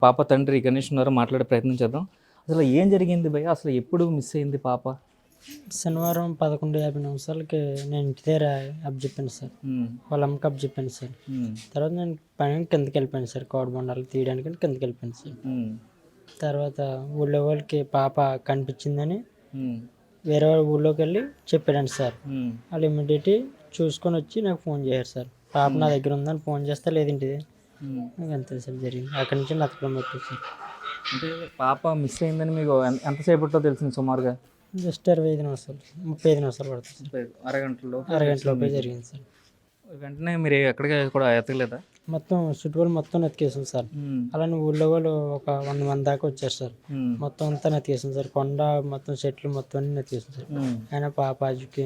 పాప తండ్రి గణేష్ ఉన్నారు, మాట్లాడే ప్రయత్నం చేద్దాం. అసలు ఏం జరిగింది భయ్య? అసలు ఎప్పుడు మిస్ అయింది పాప? శనివారం 11:50 నేను ఇంటి దగ్గర అప్పచెప్పాను సార్. వాళ్ళ అమ్మకి అప్పచెప్పాను సార్. తర్వాత నేను పని కిందకి వెళ్ళిపోయాను సార్. కోడిబొండాలు తీయడానికి కిందకి వెళ్ళిపోయాను సార్. తర్వాత ఊళ్ళో వాళ్ళకి పాప కనిపించిందని వేరే వాళ్ళ ఊళ్ళోకి వెళ్ళి చెప్పాడండి సార్. వాళ్ళు ఇమ్మీడియట్ చూసుకొని వచ్చి నాకు ఫోన్ చేశారు సార్. పాప నా దగ్గర ఉందని ఫోన్ చేస్తే లేదండి, నాకు అంతే సార్ జరిగింది. అక్కడి నుంచి నచ్చడం పెట్టారు సార్. అంటే పాప మిస్ అయిందని మీకు ఎంతసేపట్లో తెలిసింది సుమారుగా? జస్ట్ 25 నిమిషాలు 35 నిమిషాలు పడుతుంది. అరగంటలోపే జరిగింది సార్. వెంటనే మీరు ఎక్కడికి కూడా ఎతకలేదా? మొత్తం చుట్టుపక్కల మొత్తం నెతికేసాం సార్. అలానే ఊళ్ళో వాళ్ళు ఒక 100 మంది దాకా వచ్చారు సార్. మొత్తం అంతా నెతికేసాం సార్. కొండ మొత్తం చెట్లు మొత్తం అన్ని నెతికేసాం సార్. అయినా పాప ఆజుకి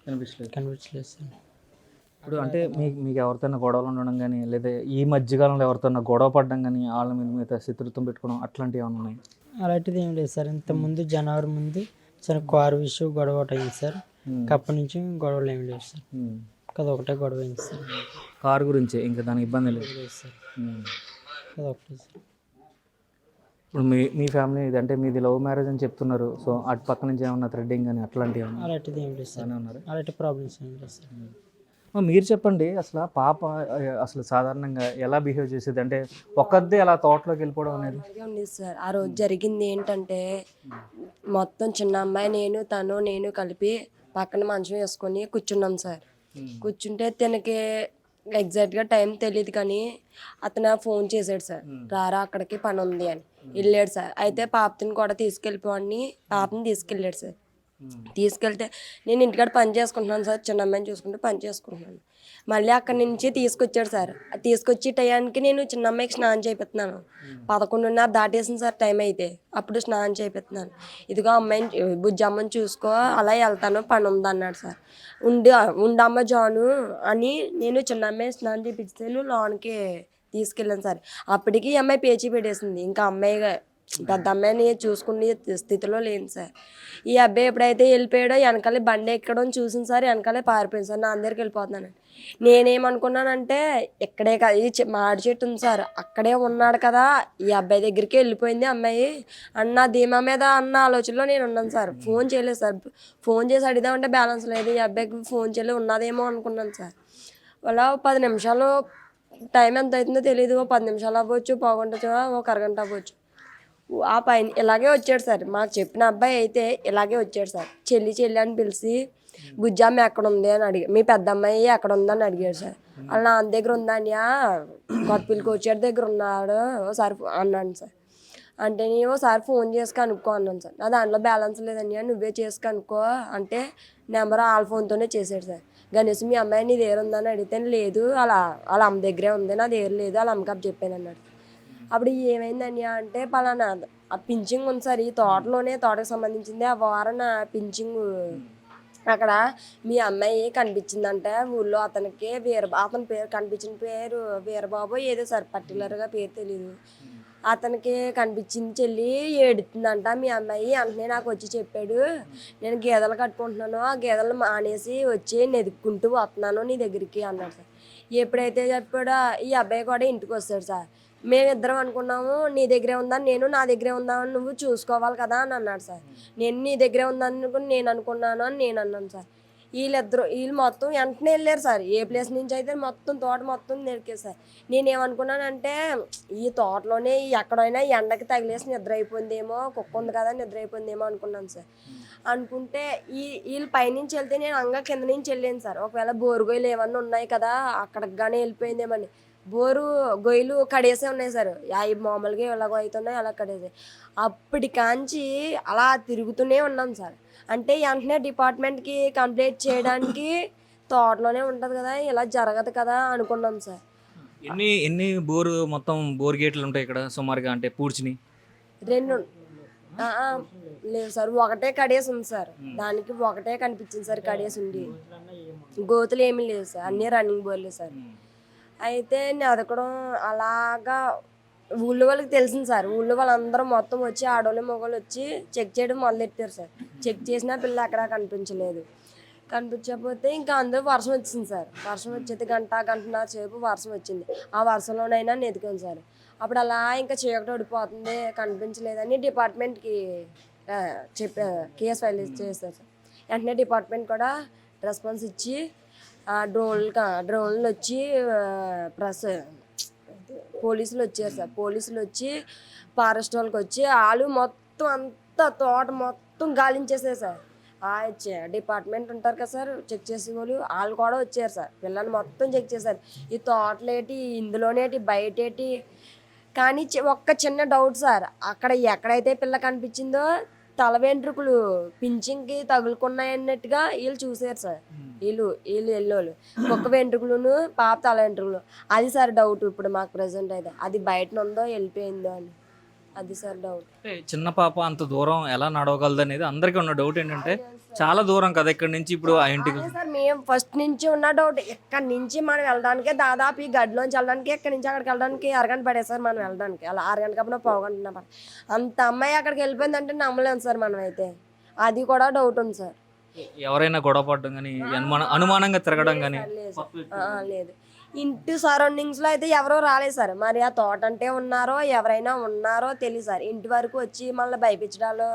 కనిపించలేదు సార్. ఇప్పుడు అంటే మీకు ఎవరితోనా గొడవలు ఉండడం కానీ, లేదా ఈ మధ్యకాలంలో ఎవరితోనా గొడవ పడడం కానీ, వాళ్ళ మీద శత్రుత్వం పెట్టుకోవడం అట్లాంటివి ఏమైనా ఉన్నాయి? అలాంటిది ఏం లేదు సార్. ఇంతకుముందు జనవరి ముందు సరే కారు విషయం గొడవ ఒకటి అయింది సార్. అప్పటి నుంచి గొడవలు ఏమి లేవు సార్. కదా ఒకటే గొడవ అయింది సార్. కారు గురించి ఇంకా దానికి ఇబ్బంది లేదు సార్. అదొకటి సార్. ఇప్పుడు మీ ఫ్యామిలీ ఇది అంటే మీది లవ్ మ్యారేజ్ అని చెప్తున్నారు. సో అటు పక్క నుంచి ఏమన్నా థ్రెడ్డింగ్ కానీ అట్లాంటివి అలాంటిది ఏం లేదు సార్. అలాంటి ప్రాబ్లమ్స్ ఏం లేదు సార్. మీరు చెప్పండి, అసలు పాప అసలు సాధారణంగా ఎలా బిహేవ్ చేసేది? అంటే ఒక్కదే అలా తోటలోకి వెళ్ళిపోవడం అనేది ఉంది సార్. ఆ రోజు జరిగింది ఏంటంటే, మొత్తం చిన్న అమ్మాయి నేను కలిపి పక్కన మంచం వేసుకొని కూర్చున్నాం సార్. కూర్చుంటే తనకి ఎగ్జాక్ట్గా టైం తెలియదు కానీ అతను ఫోన్ చేశాడు సార్, రారా అక్కడికి పని ఉంది అని. వెళ్ళాడు సార్. అయితే పాపని కూడా తీసుకెళ్ళిపోని పాపని తీసుకెళ్ళాడు సార్. తీసుకెళ్తే నేను ఇంటికాడ పని చేసుకుంటున్నాను సార్, చిన్న అమ్మాయిని చూసుకుంటూ పని చేసుకుంటున్నాను. మళ్ళీ అక్కడి నుంచి తీసుకొచ్చాడు సార్. తీసుకొచ్చి టయానికి నేను చిన్న అమ్మాయికి స్నానం చేపిస్తున్నాను. 11:30 దాటేసింది సార్ టైం. అయితే అప్పుడు స్నానం చేపిస్తున్నాను. ఇదిగో అమ్మాయిని బుజ్జమ్మని చూసుకో, అలా వెళ్తాను, పని ఉంది అన్నాడు సార్. ఉండమ్మ జాను అని నేను చిన్న అమ్మాయి స్నానం చేపిస్తే లోనికి తీసుకెళ్ళాను సార్. అప్పటికి ఈ అమ్మాయి పేచీ పెట్టేసింది. ఇంకా అమ్మాయిగా పెద్ద అమ్మాయిని చూసుకునే స్థితిలో లేను సార్. ఈ అబ్బాయి ఎప్పుడైతే వెళ్ళిపోయాడో వెనకాలే బండి ఎక్కడం చూసింది సార్. వెనకాలే పారిపోయింది సార్. నా అందరికి వెళ్ళిపోతున్నాను. నేనేమనుకున్నానంటే ఇక్కడే కదా, ఈ మాడి చెట్టు ఉంది సార్, అక్కడే ఉన్నాడు కదా, ఈ అబ్బాయి దగ్గరికి వెళ్ళిపోయింది అమ్మాయి అన్న ధీమా మీద అన్న ఆలోచనలో నేను ఉన్నాను సార్. ఫోన్ చేయలేదు సార్. ఫోన్ చేసి అడిగిదామంటే బ్యాలెన్స్ లేదు. ఈ అబ్బాయికి ఫోన్ చేయలేదు, ఉన్నదేమో అనుకున్నాను సార్. అలా 10 నిమిషాలు టైం ఎంత అవుతుందో తెలియదు. 10 నిమిషాలు అవ్వచ్చు, పావుగంట, ఒక అరగంట అవ్వచ్చు. ఆ పైన ఇలాగే వచ్చాడు సార్. మాకు చెప్పిన అబ్బాయి అయితే ఇలాగే వచ్చాడు సార్. చెల్లి అని పిలిచి బుజ్జమ్మ ఎక్కడ ఉంది అని అడిగాడు. మీ పెద్ద అమ్మాయి ఎక్కడ ఉందని అడిగాడు సార్. వాళ్ళ నాన్న దగ్గర ఉందన్యా, కొత్తపిల్లి కోచేటి దగ్గర ఉన్నాడు ఒకసారి అన్నాను సార్. అంటే నేను ఒకసారి ఫోన్ చేసి కనుక్కో అన్నాను సార్. నా దాంట్లో బ్యాలెన్స్ లేదన్యా, నువ్వే చేసి కనుక్కో అంటే నెంబర్ వాళ్ళ ఫోన్తోనే చేశాడు సార్. గణేష్ మీ అమ్మాయి నీ దగ్గర ఉందని అడిగితే లేదు, వాళ్ళ అమ్మ దగ్గరే ఉంది, నా దగ్గర లేదు, వాళ్ళ అమ్మకప్పు చెప్పాను అన్నాడు. అప్పుడు ఏమైందని అంటే పలానా ఆ పింఛింగ్ ఉంది సార్, ఈ తోటకు సంబంధించింది. ఆ వారన పింఛింగ్ అక్కడ మీ అమ్మాయి కనిపించిందంట ఊళ్ళో. అతనికి అతని పేరు కనిపించిన పేరు వీరబాబు ఏదో సార్, పర్టికులర్గా పేరు తెలీదు. అతనికి కనిపించింది చెల్లి, ఏడుతుందంట మీ అమ్మాయి. అంటే నాకు వచ్చి చెప్పాడు, నేను గేదెలు కట్టుకుంటున్నాను, ఆ గేదెలు మానేసి వచ్చి నెదుక్కుంటూ వస్తున్నాను నీ దగ్గరికి అన్నాడు సార్. ఎప్పుడైతే చెప్పాడో ఈ అబ్బాయి కూడా ఇంటికి వస్తాడు సార్. మేమిద్దరం అనుకున్నాము నీ దగ్గరే ఉందని, నేను నా దగ్గరే ఉందామని నువ్వు చూసుకోవాలి కదా అని అన్నాడు సార్. నేను నీ దగ్గరే ఉందని నేను అనుకున్నాను అని నేను అన్నాను సార్. వీళ్ళు మొత్తం వెంటనే వెళ్ళారు సార్. ఏ ప్లేస్ నుంచి అయితే మొత్తం తోట మొత్తం నరికేశారు. నేనేమనుకున్నానంటే ఈ తోటలోనే ఎక్కడైనా ఎండకి తగిలేసి నిద్ర అయిపోయిందేమో, కుక్క ఉంది కదా నిద్ర అయిపోయిందేమో అనుకున్నాను సార్. అనుకుంటే వీళ్ళు పైనుంచి వెళ్తే నేను అంగా కింద నుంచి వెళ్ళాను సార్. ఒకవేళ బోరుగొయ్యలు ఏమన్నా ఉన్నాయి కదా అక్కడికి కానీ వెళ్ళిపోయిందేమని. గొయ్యలు కడేసే ఉన్నాయి సార్. అవి మామూలుగా ఎలాగో అవుతున్నాయి, అలా కడేసాయి. అప్పటికాంచి అలా తిరుగుతూనే ఉన్నాం సార్. అంటే వెంటనే డిపార్ట్మెంట్కి కంప్లైంట్ చేయడానికి తోటలోనే ఉంటుంది కదా, ఇలా జరగదు కదా అనుకున్నాం సార్. ఎన్ని మొత్తం బోర్ గేట్లు ఉంటాయి ఇక్కడ సుమారుగా, అంటే పూడ్చిని 2 లేదు సార్, ఒకటే కడేసి ఉంది సార్. దానికి ఒకటే కనిపించింది సార్ కడేసి ఉండి. గోతులు ఏమీ లేవు సార్, అన్నీ రన్నింగ్ బోర్లే సార్. అయితే ఎదకడం అలాగా ఊళ్ళో వాళ్ళకి తెలిసింది సార్. ఊళ్ళో వాళ్ళందరూ మొత్తం వచ్చి ఆడవాళ్ళు మగవాళ్ళు వచ్చి చెక్ చేయడం మొదలెట్టారు సార్. చెక్ చేసినా పిల్ల అక్కడ కనిపించలేదు. కనిపించకపోతే ఇంకా అందరూ వర్షం వచ్చింది సార్. వర్షం వచ్చేది గంటన్నర సేపు వర్షం వచ్చింది. ఆ వర్షంలోనైనా నెతికాం సార్. అప్పుడు అలా ఇంకా చీకటి ఓడిపోతుంది కనిపించలేదని డిపార్ట్మెంట్కి చెప్పా కేసు ఫైల్ చేశారు సార్. వెంటనే డిపార్ట్మెంట్ కూడా రెస్పాన్స్ ఇచ్చి డ్రోన్లు వచ్చి పోలీసులు వచ్చారు సార్. పోలీసులు వచ్చి ఫారెస్ట్ వాళ్ళకి వచ్చి వాళ్ళు మొత్తం అంతా తోట మొత్తం గాలించేసారు సార్. డిపార్ట్మెంట్ ఉంటారు కదా సార్ చెక్ చేసే వాళ్ళు కూడా వచ్చారు సార్. పిల్లలు మొత్తం చెక్ చేశారు, ఈ తోటలేటి ఇందులోనేటి బయటేటి. కానీ ఒక్క చిన్న డౌట్ సార్, అక్కడ ఎక్కడైతే పిల్ల కనిపించిందో తల వెంట్రుకలు పింఛన్కి తగులుకున్నాయన్నట్టుగా వీళ్ళు చూసారు సార్. వీళ్ళు ఎల్లోళ్ళు కుక్క వెంట్రుకలును పాప తల వెంట్రుకలు. అది సార్ డౌట్ ఇప్పుడు మాకు ప్రజెంట్ అయితే. అది బయట ఉందో వెళ్ళిపోయిందో అని, అది సార్ డౌట్. చిన్న పాప అంత దూరం ఎలా నడవగలదు అనేది అందరికీ ఉన్న డౌట్. ఏంటంటే చాలా దూరం కదా ఇక్కడ నుంచి ఇప్పుడు ఆ ఇంటికి. సార్ మేము ఫస్ట్ నుంచి ఉన్న డౌట్, ఇక్కడ నుంచి మనం వెళ్ళడానికి దాదాపు ఈ గడిలోంచి వెళ్ళడానికి ఇక్కడి నుంచి అక్కడికి వెళ్ళడానికి అరగంట పడేది సార్. మనం వెళ్ళడానికి అలా అరగంట కప్పున పోగంటున్నా అంత అమ్మాయి అక్కడికి వెళ్ళిపోయిందంటే నమ్మలేము సార్ మనం అయితే. అది కూడా డౌట్ ఉంది సార్. ఎవరైనా గొడవ పడడం కానీ అనుమానంగా తిరగడం కానీ లేదు. ఇంటి సరౌండింగ్స్లో అయితే ఎవరో రాలేదు సార్. మరి ఆ తోట అంటే ఉన్నారో ఎవరైనా ఉన్నారో తెలియదు సార్. ఇంటి వరకు వచ్చి మళ్ళీ భయపించడాలు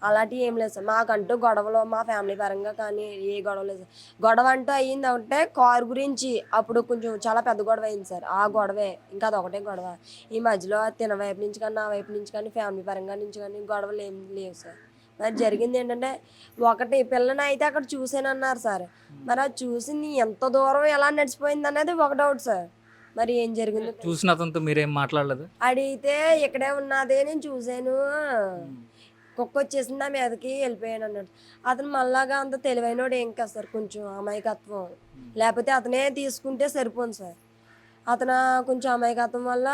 అలాంటివి ఏం లేదు సార్. మాకంటూ గొడవలు మా ఫ్యామిలీ పరంగా కానీ ఏ గొడవ లేదు సార్. గొడవ అంటూ అయ్యింది అంటే కారు గురించి, అప్పుడు కొంచెం చాలా పెద్ద గొడవ అయింది సార్. ఆ గొడవే, ఇంకా అదొకటే గొడవ. ఈ మధ్యలో తిన వైపు నుంచి కానీ నా వైపు నుంచి కానీ ఫ్యామిలీ పరంగా నుంచి కానీ గొడవలు ఏం లేవు సార్. మరి జరిగింది ఏంటంటే ఒకటి పిల్లని అయితే అక్కడ చూసానన్నారు సార్. మరి అది చూసింది ఎంత దూరం ఎలా నడిచిపోయింది అనేది ఒక డౌట్ సార్. మరి ఏం జరిగింది చూసిన అతనితో మీరేం మాట్లాడలేదు? అడిగితే ఇక్కడే ఉన్నదే నేను చూశాను, కుక్క వచ్చేసింది ఆ మీదకి వెళ్ళిపోయాను అన్నాడు. అతను మళ్ళాగా అంత తెలివైనోడు ఏం కాదు సార్, కొంచెం అమాయకత్వం. లేకపోతే అతనే తీసుకుంటే సరిపోను సార్. అతను కొంచెం అమాయకత్వం వల్ల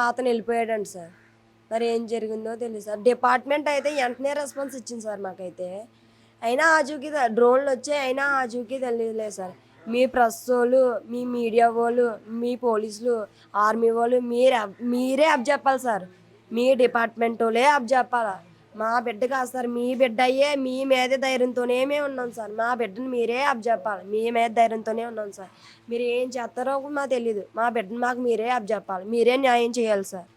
అతను వెళ్ళిపోయాడండి సార్. మరి ఏం జరిగిందో తెలియదు సార్. డిపార్ట్మెంట్ అయితే వెంటనే రెస్పాన్స్ ఇచ్చింది సార్ మాకైతే. అయినా ఆజూకి డ్రోన్లు వచ్చాయి, అయినా ఆజూకి తెలియలేదు సార్. మీ ప్రెస్ వాళ్ళు, మీ మీడియా వాళ్ళు, మీ పోలీసులు, ఆర్మీ వాళ్ళు మీరే అప్ చెప్పాలి సార్. మీ డిపార్ట్మెంట్ వాళ్ళే అప్ చెప్పాలి. మా బిడ్డ కాదు సార్, మీ బిడ్డ అయ్యే మీ మీద ధైర్యంతోనే మేము ఉన్నాం సార్. మా బిడ్డను మీరే అప్ చెప్పాలి. మీ మీద ధైర్యంతోనే ఉన్నాం సార్. మీరు ఏం చేస్తారో మాకు తెలియదు. మా బిడ్డను మాకు మీరే అప్ చెప్పాలి, మీరే న్యాయం చేయాలి సార్.